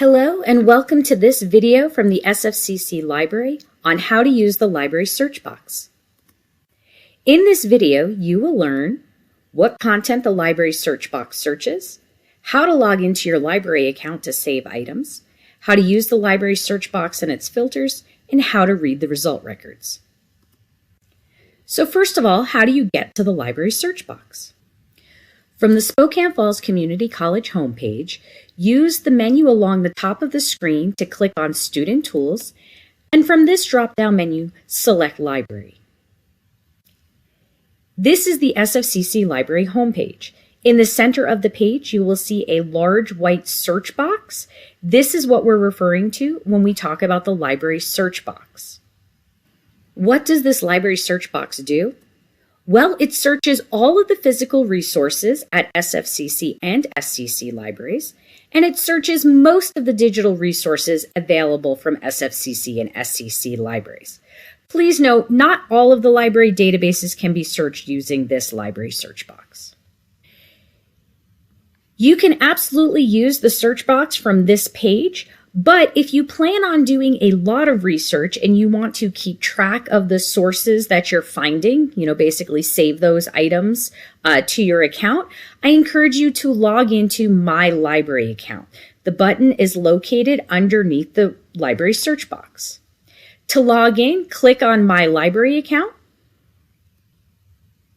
Hello and welcome to this video from the SFCC Library on how to use the library search box. In this video, you will learn what content the library search box searches, how to log into your library account to save items, how to use the library search box and its filters, and how to read the result records. So first of all, how do you get to the library search box? From the Spokane Falls Community College homepage, use the menu along the top of the screen to click on Student Tools, and from this drop-down menu, select Library. This is the SFCC Library homepage. In the center of the page, you will see a large white search box. This is what we're referring to when we talk about the library search box. What does this library search box do? Well, it searches all of the physical resources at SFCC and SCC libraries, and it searches most of the digital resources available from SFCC and SCC libraries. Please note, not all of the library databases can be searched using this library search box. You can absolutely use the search box from this page, but if you plan on doing a lot of research and you want to keep track of the sources that you're finding, basically save those items to your account, I encourage you to log into My Library account. The button is located underneath the library search box. To log in, click on My Library account,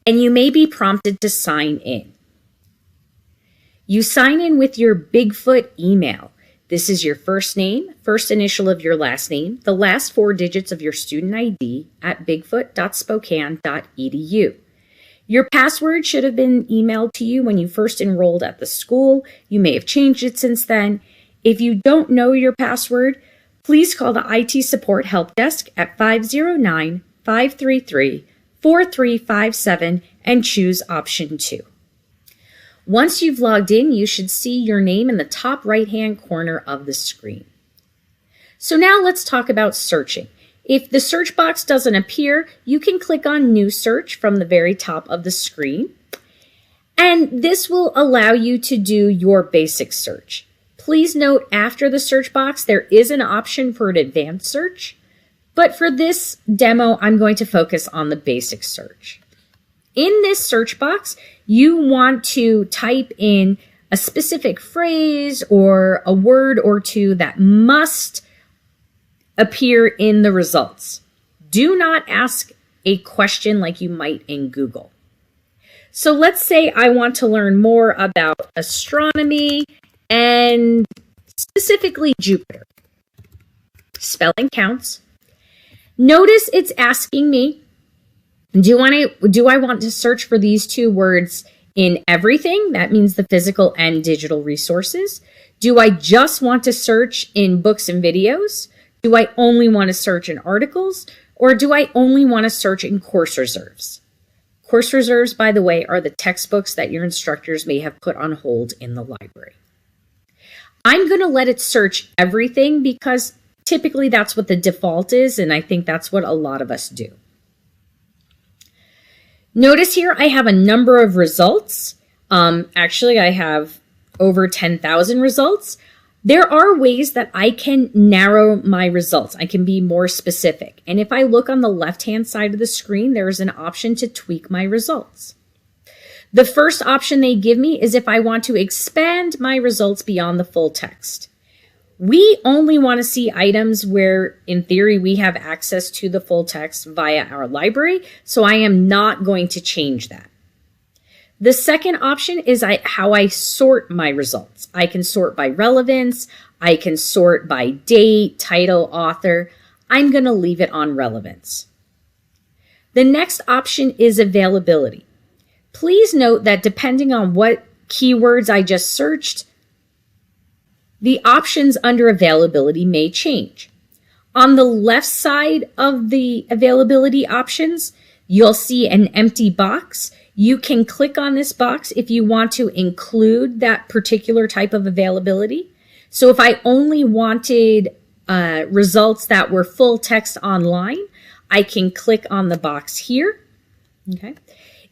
and you may be prompted to sign in. You sign in with your Bigfoot email. This is your first name, first initial of your last name, the last 4 digits of your student ID at bigfoot.spokane.edu. Your password should have been emailed to you when you first enrolled at the school. You may have changed it since then. If you don't know your password, please call the IT support help desk at 509-533-4357 and choose option 2. Once you've logged in, you should see your name in the top right-hand corner of the screen. So now let's talk about searching. If the search box doesn't appear, you can click on New Search from the very top of the screen, and this will allow you to do your basic search. Please note, after the search box, there is an option for an advanced search, but for this demo, I'm going to focus on the basic search. In this search box, you want to type in a specific phrase or a word or two that must appear in the results. Do not ask a question like you might in Google. So let's say I want to learn more about astronomy and specifically Jupiter. Spelling counts. Notice it's asking me, do I want to search for these 2 words in everything? That means the physical and digital resources. Do I just want to search in books and videos? Do I only want to search in articles? Or do I only want to search in course reserves? Course reserves, by the way, are the textbooks that your instructors may have put on hold in the library. I'm going to let it search everything because typically that's what the default is, and I think that's what a lot of us do. Notice here I have a number of results. Actually, I have over 10,000 results. There are ways that I can narrow my results. I can be more specific. And if I look on the left-hand side of the screen, there is an option to tweak my results. The first option they give me is if I want to expand my results beyond the full text. We only want to see items where, in theory, we have access to the full text via our library, so I am not going to change that. The second option is how I sort my results. I can sort by relevance. I can sort by date, title, author. I'm going to leave it on relevance. The next option is availability. Please note that depending on what keywords I just searched, the options under availability may change. On the left side of the availability options, you'll see an empty box. You can click on this box if you want to include that particular type of availability. So if I only wanted results that were full text online, I can click on the box here. Okay.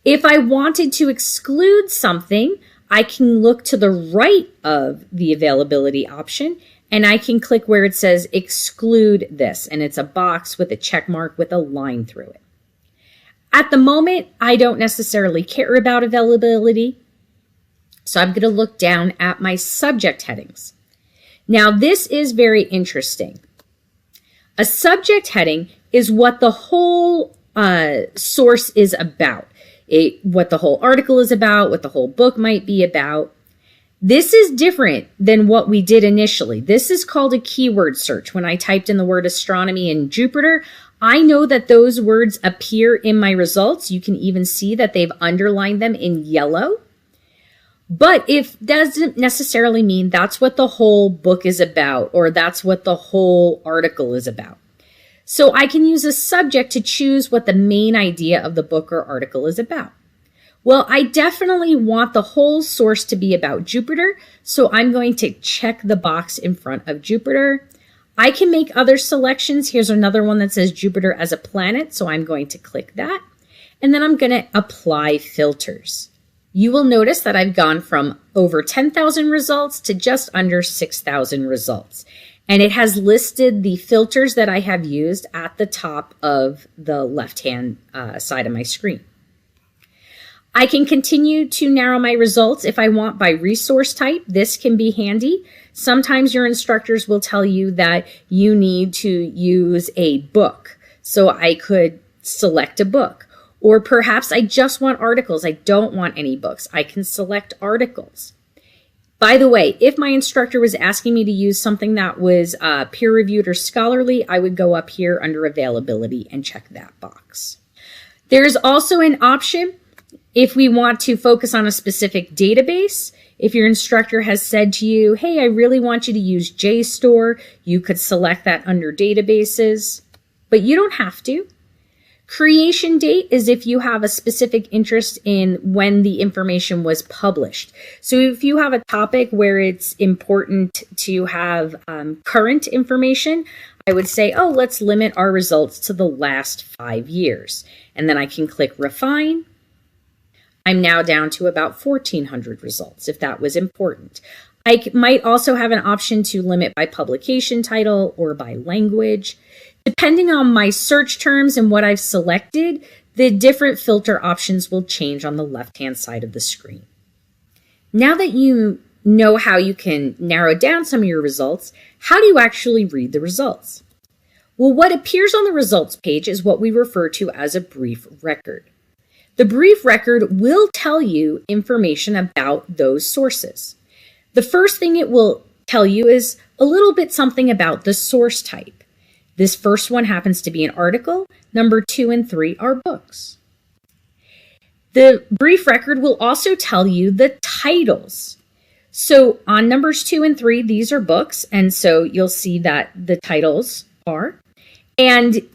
If I wanted to exclude something, I can look to the right of the availability option and I can click where it says exclude this, and it's a box with a check mark with a line through it. At the moment, I don't necessarily care about availability, so I'm going to look down at my subject headings. Now, this is very interesting. A subject heading is what the whole source is about, what the whole article is about, what the whole book might be about. This is different than what we did initially. This is called a keyword search. When I typed in the word astronomy and Jupiter, I know that those words appear in my results. You can even see that they've underlined them in yellow. But it doesn't necessarily mean that's what the whole book is about or that's what the whole article is about. So I can use a subject to choose what the main idea of the book or article is about. Well, I definitely want the whole source to be about Jupiter, so I'm going to check the box in front of Jupiter. I can make other selections. Here's another one that says Jupiter as a planet, so I'm going to click that. And then I'm going to apply filters. You will notice that I've gone from over 10,000 results to just under 6,000 results. And it has listed the filters that I have used at the top of the left-hand side of my screen. I can continue to narrow my results if I want by resource type. This can be handy. Sometimes your instructors will tell you that you need to use a book. So I could select a book. Or perhaps I just want articles. I don't want any books. I can select articles. By the way, if my instructor was asking me to use something that was peer-reviewed or scholarly, I would go up here under availability and check that box. There's also an option if we want to focus on a specific database. If your instructor has said to you, hey, I really want you to use JSTOR, you could select that under databases, but you don't have to. Creation date is if you have a specific interest in when the information was published. So if you have a topic where it's important to have current information, I would say, oh, let's limit our results to the last 5 years. And then I can click refine. I'm now down to about 1,400 results if that was important. I might also have an option to limit by publication title or by language. Depending on my search terms and what I've selected, the different filter options will change on the left-hand side of the screen. Now that you know how you can narrow down some of your results, how do you actually read the results? Well, what appears on the results page is what we refer to as a brief record. The brief record will tell you information about those sources. The first thing it will tell you is a little bit something about the source type. This first one happens to be an article. Number 2 and 3 are books. The brief record will also tell you the titles. So on numbers 2 and 3, these are books. And so you'll see that the titles are. And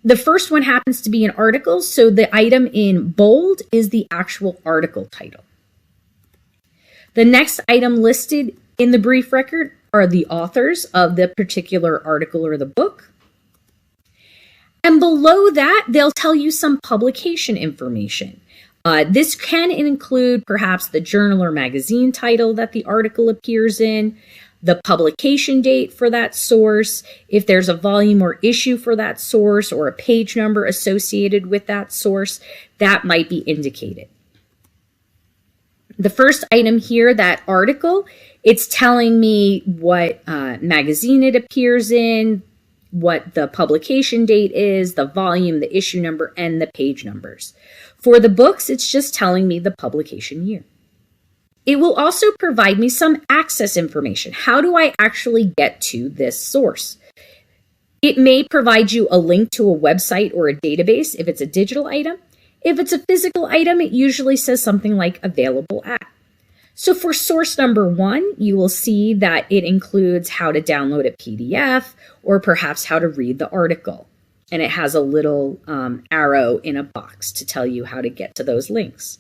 the first one happens to be an article. So the item in bold is the actual article title. The next item listed in the brief record are the authors of the particular article or the book. And below that, they'll tell you some publication information. This can include perhaps the journal or magazine title that the article appears in, the publication date for that source, if there's a volume or issue for that source or a page number associated with that source, that might be indicated. The first item here, that article, it's telling me what magazine it appears in, what the publication date is, the volume, the issue number, and the page numbers. For the books, it's just telling me the publication year. It will also provide me some access information. How do I actually get to this source? It may provide you a link to a website or a database if it's a digital item. If it's a physical item, it usually says something like available at. So for source number 1, you will see that it includes how to download a PDF or perhaps how to read the article. And it has a little arrow in a box to tell you how to get to those links.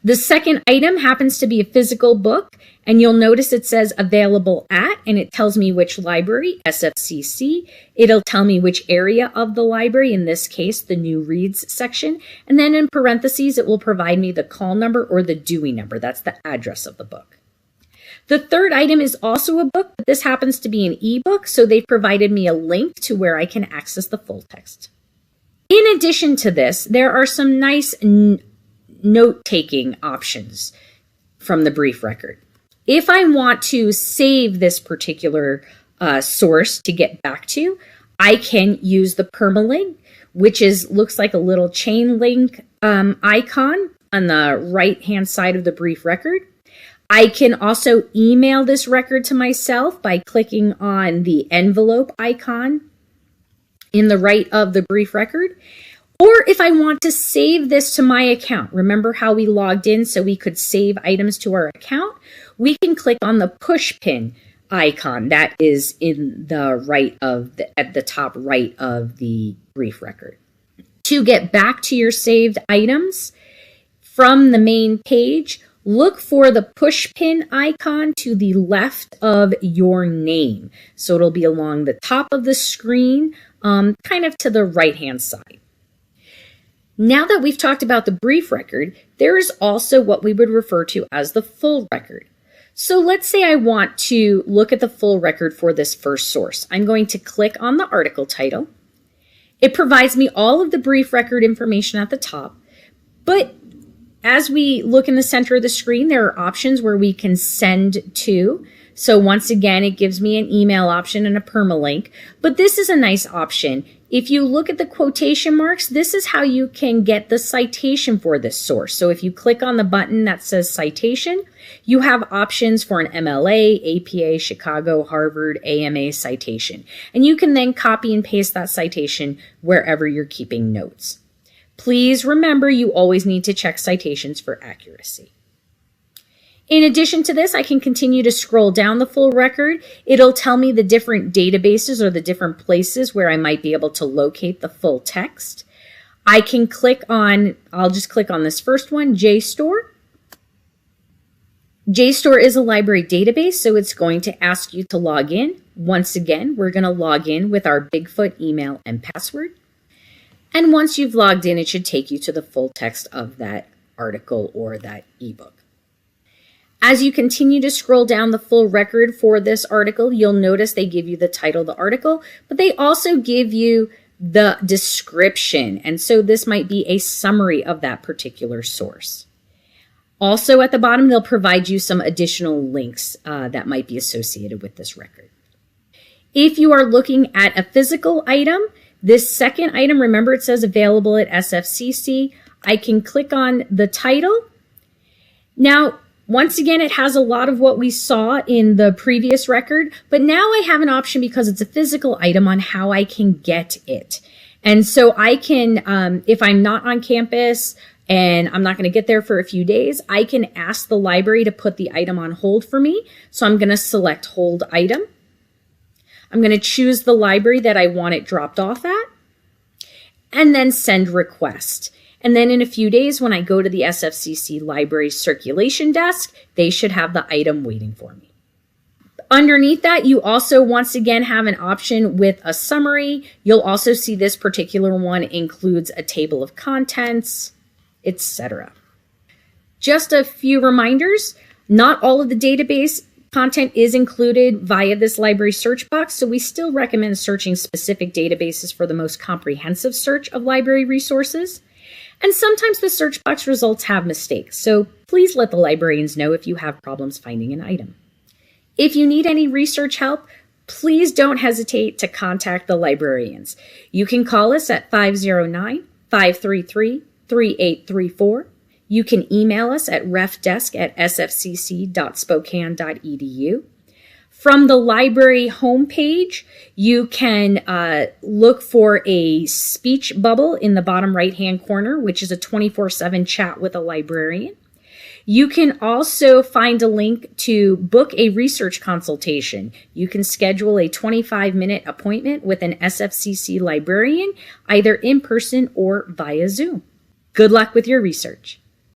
The second item happens to be a physical book, and you'll notice it says available at, and it tells me which library, SFCC. It'll tell me which area of the library, in this case, the new reads section. And then in parentheses, it will provide me the call number or the Dewey number. That's the address of the book. The third item is also a book, but this happens to be an ebook, so they've provided me a link to where I can access the full text. In addition to this, there are some nice note-taking options from the brief record. If I want to save this particular source to get back to, I can use the permalink, which looks like a little chain link icon on the right-hand side of the brief record. I can also email this record to myself by clicking on the envelope icon in the right of the brief record. Or if I want to save this to my account, remember how we logged in so we could save items to our account? We can click on the push pin icon that is in the right of at the top right of the brief record. To get back to your saved items from the main page, look for the push pin icon to the left of your name. So it'll be along the top of the screen, kind of to the right-hand side. Now that we've talked about the brief record, there is also what we would refer to as the full record. So let's say I want to look at the full record for this first source. I'm going to click on the article title. It provides me all of the brief record information at the top, but as we look in the center of the screen, there are options where we can send to. So once again, it gives me an email option and a permalink, but this is a nice option. If you look at the quotation marks, this is how you can get the citation for this source. So if you click on the button that says citation, you have options for an MLA, APA, Chicago, Harvard, AMA citation. And you can then copy and paste that citation wherever you're keeping notes. Please remember you always need to check citations for accuracy. In addition to this, I can continue to scroll down the full record. It'll tell me the different databases or the different places where I might be able to locate the full text. I can I'll just click on this first one, JSTOR. JSTOR is a library database, so it's going to ask you to log in. Once again, we're going to log in with our Bigfoot email and password. And once you've logged in, it should take you to the full text of that article or that ebook. As you continue to scroll down the full record for this article, you'll notice they give you the title of the article, but they also give you the description. And so this might be a summary of that particular source. Also at the bottom, they'll provide you some additional links that might be associated with this record. If you are looking at a physical item, this second item, remember it says available at SFCC. I can click on the title. Now, once again, it has a lot of what we saw in the previous record, but now I have an option because it's a physical item on how I can get it. And so I can, if I'm not on campus and I'm not going to get there for a few days, I can ask the library to put the item on hold for me. So I'm going to select hold item. I'm going to choose the library that I want it dropped off at, and then send request. And then in a few days, when I go to the SFCC Library circulation desk, they should have the item waiting for me. Underneath that, you also once again have an option with a summary. You'll also see this particular one includes a table of contents, etc. Just a few reminders, not all of the database content is included via this library search box, so we still recommend searching specific databases for the most comprehensive search of library resources. And sometimes the search box results have mistakes, so please let the librarians know if you have problems finding an item. If you need any research help, please don't hesitate to contact the librarians. You can call us at 509-533-3834. You can email us at refdesk@sfcc.spokane.edu. From the library homepage, you can look for a speech bubble in the bottom right-hand corner, which is a 24/7 chat with a librarian. You can also find a link to book a research consultation. You can schedule a 25-minute appointment with an SFCC librarian, either in person or via Zoom. Good luck with your research.